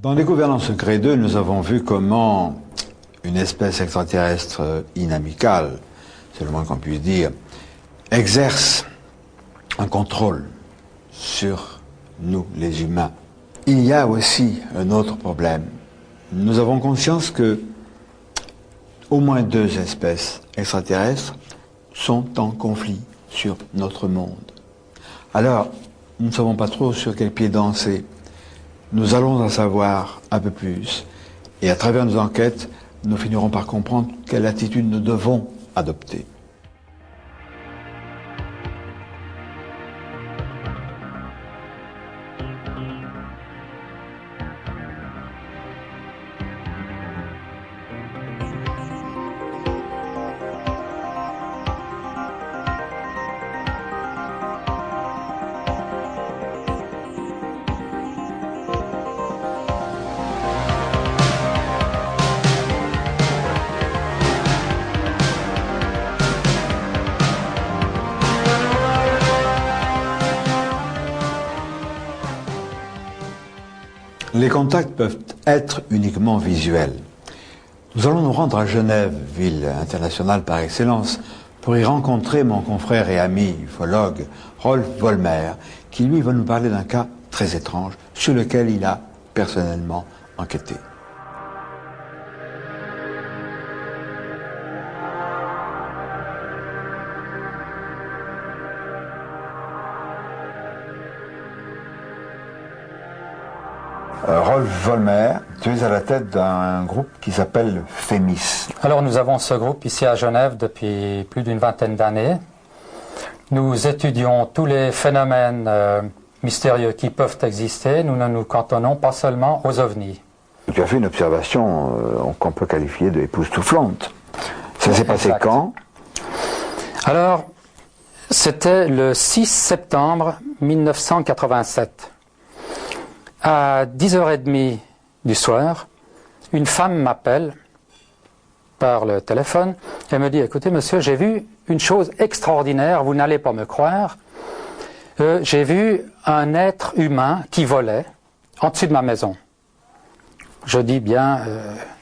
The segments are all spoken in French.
Dans Découvert dans Secret 2, nous avons vu comment une espèce extraterrestre inamicale, c'est le moins qu'on puisse dire, exerce un contrôle sur nous, les humains. Il y a aussi un autre problème. Nous avons conscience que au moins 2 espèces extraterrestres sont en conflit sur notre monde. Alors, nous ne savons pas trop sur quel pied danser. Nous allons en savoir un peu plus. Et à travers nos enquêtes, nous finirons par comprendre quelle attitude nous devons adopter. Les contacts peuvent être uniquement visuels. Nous allons nous rendre à Genève, ville internationale par excellence, pour y rencontrer mon confrère et ami ufologue Rolf Vollmer, qui lui va nous parler d'un cas très étrange sur lequel il a personnellement enquêté. Rolf Vollmer, tu es à la tête d'un groupe qui s'appelle FEMIS. Alors nous avons ce groupe ici à Genève depuis plus d'une vingtaine d'années. Nous étudions tous les phénomènes mystérieux qui peuvent exister. Nous ne nous cantonnons pas seulement aux ovnis. Tu as fait une observation qu'on peut qualifier de époustouflante. Ça s'est passé quand? Alors, c'était le 6 septembre 1987. À 10h30 du soir, une femme m'appelle par le téléphone et me dit « Écoutez monsieur, j'ai vu une chose extraordinaire, vous n'allez pas me croire. J'ai vu un être humain qui volait en dessus de ma maison. » Je dis « Bien,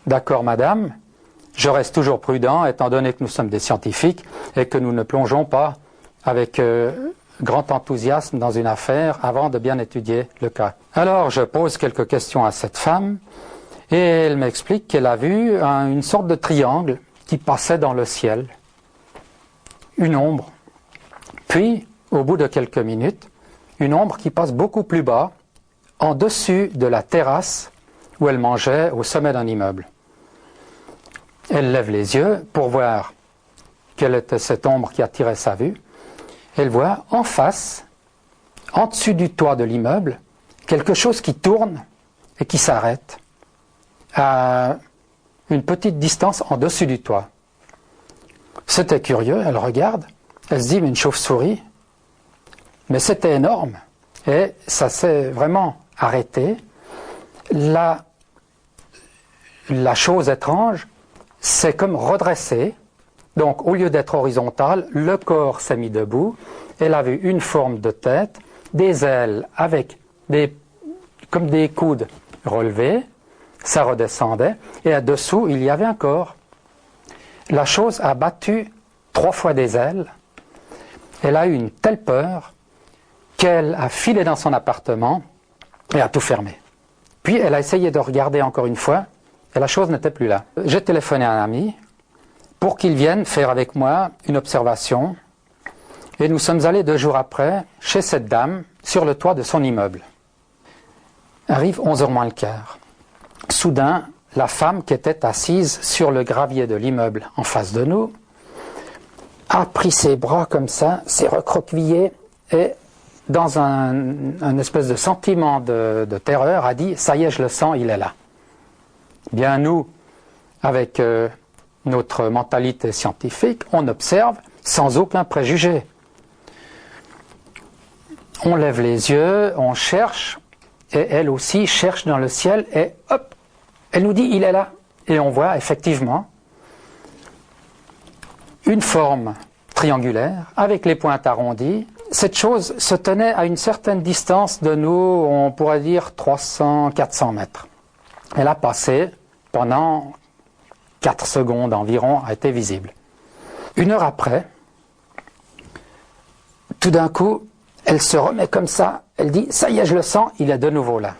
d'accord madame, je reste toujours prudent étant donné que nous sommes des scientifiques et que nous ne plongeons pas avec grand enthousiasme dans une affaire avant de bien étudier le cas. » Alors je pose quelques questions à cette femme et elle m'explique qu'elle a vu une sorte de triangle qui passait dans le ciel, une ombre. Puis, au bout de quelques minutes, une ombre qui passe beaucoup plus bas, en dessus de la terrasse où elle mangeait au sommet d'un immeuble. Elle lève les yeux pour voir quelle était cette ombre qui attirait sa vue. Elle voit en face, en dessus du toit de l'immeuble, quelque chose qui tourne et qui s'arrête à une petite distance en dessus du toit. C'était curieux, elle regarde, elle se dit, mais une chauve-souris, mais c'était énorme, et ça s'est vraiment arrêté. La chose étrange, c'est comme redressé. Donc, au lieu d'être horizontal, le corps s'est mis debout. Elle a vu une forme de tête, des ailes avec comme des coudes relevés. Ça redescendait. Et à-dessous, il y avait un corps. La chose a battu 3 fois des ailes. Elle a eu une telle peur qu'elle a filé dans son appartement et a tout fermé. Puis, elle a essayé de regarder encore une fois et la chose n'était plus là. J'ai téléphoné à un ami pour qu'il vienne faire avec moi une observation. Et nous sommes allés 2 jours après chez cette dame sur le toit de son immeuble. Arrive 11h moins le quart. Soudain, la femme qui était assise sur le gravier de l'immeuble en face de nous a pris ses bras comme ça, s'est recroquevillée et dans un espèce de sentiment de terreur a dit « ça y est, je le sens, il est là ». Bien nous, avec notre mentalité scientifique, on observe sans aucun préjugé. On lève les yeux, on cherche, et elle aussi cherche dans le ciel, et hop, elle nous dit il est là. Et on voit effectivement une forme triangulaire avec les pointes arrondies. Cette chose se tenait à une certaine distance de nous, on pourrait dire 300-400 mètres. Elle a passé pendant 4 secondes environ, a été visible. 1 heure après, tout d'un coup, elle se remet comme ça, elle dit « ça y est, je le sens, il est de nouveau là ».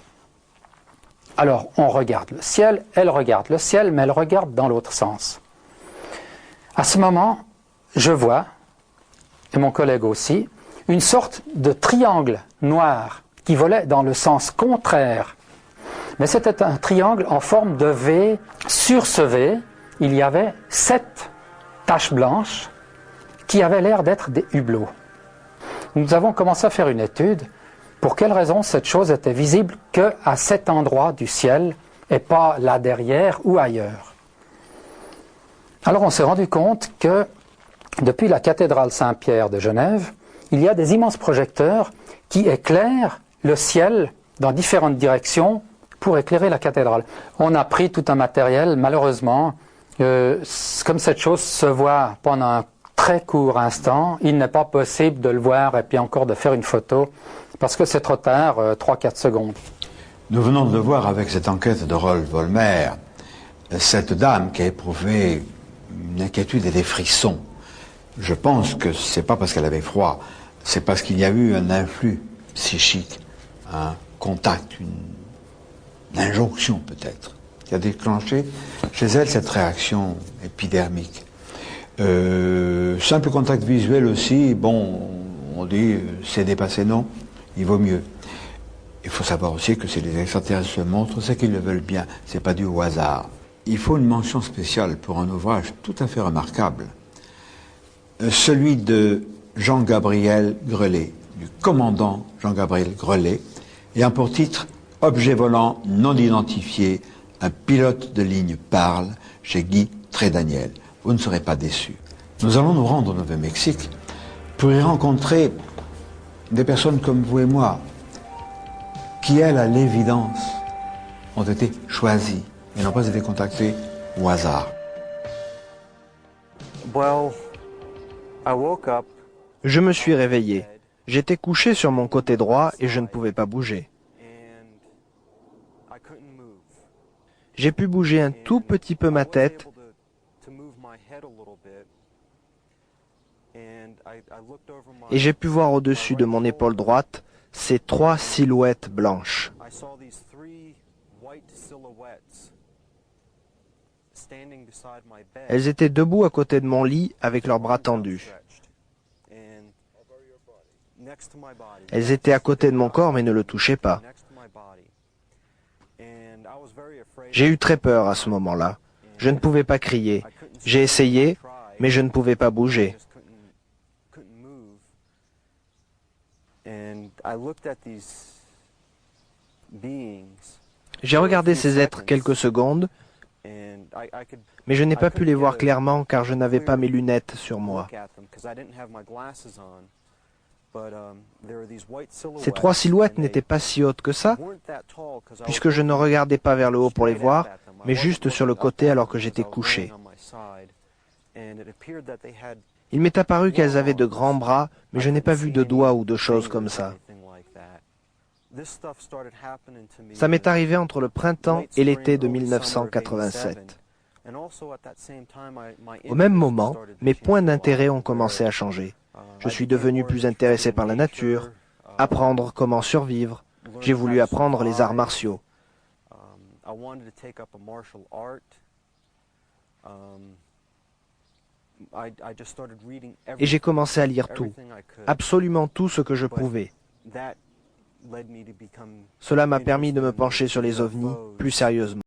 Alors, on regarde le ciel, elle regarde le ciel, mais elle regarde dans l'autre sens. À ce moment, je vois, et mon collègue aussi, une sorte de triangle noir qui volait dans le sens contraire. Mais c'était un triangle en forme de V. Sur ce V, il y avait 7 taches blanches qui avaient l'air d'être des hublots. Nous avons commencé à faire une étude. Pour quelle raison cette chose était visible qu'à cet endroit du ciel et pas là derrière ou ailleurs? Alors on s'est rendu compte que depuis la cathédrale Saint-Pierre de Genève, il y a des immenses projecteurs qui éclairent le ciel dans différentes directions pour éclairer la cathédrale. On a pris tout un matériel, malheureusement, comme cette chose se voit pendant un très court instant, il n'est pas possible de le voir et puis encore de faire une photo, parce que c'est trop tard, 3-4 secondes. Nous venons de le voir avec cette enquête de Rolf Vollmer, cette dame qui a éprouvé une inquiétude et des frissons. Je pense que c'est pas parce qu'elle avait froid, c'est parce qu'il y a eu un influx psychique, un contact, une injonction peut-être, qui a déclenché chez elle cette réaction épidermique. Simple contact visuel aussi, bon, on dit c'est dépassé, non, il vaut mieux. Il faut savoir aussi que si les extraterrestres se montrent, c'est qu'ils le veulent bien, c'est pas dû au hasard. Il faut une mention spéciale pour un ouvrage tout à fait remarquable, celui de Jean-Gabriel Grelet, du commandant Jean-Gabriel Grelet, ayant pour titre « Objet volant non identifié, un pilote de ligne parle » chez Guy Trédaniel. Vous ne serez pas déçus. Nous allons nous rendre au Nouveau-Mexique pour y rencontrer des personnes comme vous et moi, qui, elles, à l'évidence, ont été choisies et n'ont pas été contactées au hasard. Je me suis réveillé. J'étais couché sur mon côté droit et je ne pouvais pas bouger. J'ai pu bouger un tout petit peu ma tête et j'ai pu voir au-dessus de mon épaule droite ces 3 silhouettes blanches. Elles étaient debout à côté de mon lit avec leurs bras tendus. Elles étaient à côté de mon corps mais ne le touchaient pas. J'ai eu très peur à ce moment-là. Je ne pouvais pas crier. J'ai essayé, mais je ne pouvais pas bouger. J'ai regardé ces êtres quelques secondes, mais je n'ai pas pu les voir clairement car je n'avais pas mes lunettes sur moi. Ces 3 silhouettes n'étaient pas si hautes que ça, puisque je ne regardais pas vers le haut pour les voir, mais juste sur le côté alors que j'étais couché. Il m'est apparu qu'elles avaient de grands bras, mais je n'ai pas vu de doigts ou de choses comme ça. Ça m'est arrivé entre le printemps et l'été de 1987. Au même moment, mes points d'intérêt ont commencé à changer. Je suis devenu plus intéressé par la nature, apprendre comment survivre. J'ai voulu apprendre les arts martiaux. Et j'ai commencé à lire tout, absolument tout ce que je pouvais. Cela m'a permis de me pencher sur les ovnis plus sérieusement.